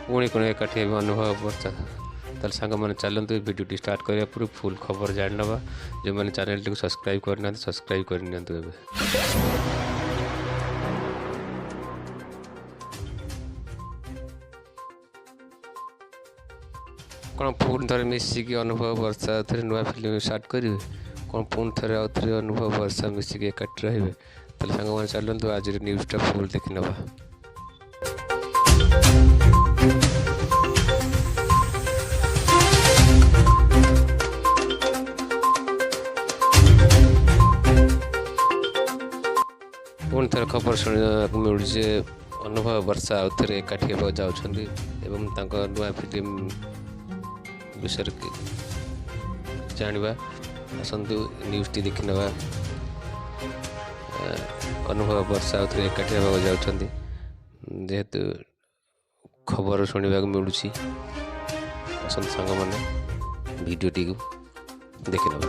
पुणी कौन एकाठी अनुभव वर्षा ताल सांग मैंने चलते भिडियो स्टार्ट करने पूर्व फुल खबर जानवा जो मैंने चैनल टी सब्सक्राइब करना सब्सक्राइब करनी कौन पुणी थे मिसिकी अनुभव वर्षा थे नुआ फिल्म स्टार्ट करेंगे कौन पुणी थे आउ थे अनुभव वर्षा मिसिकी एकाठी रे ताल सांग मैंने चलते आज न्यूज़टा फुल देखी नवा। पुणी थे खबर शुणा मिलूँ अनुभव वर्षा आउ थे एकाठी जाऊँगी नुआ फिल्म विषय जाना आसतु न्यूज़ टी देखी नवा। अनुभव वर्षा आउ थे एकाठी जाऊँगी जेहेतु खबर शुणा मिलूँ आसतु सांग मैंने भिडियो टी देखी नवा।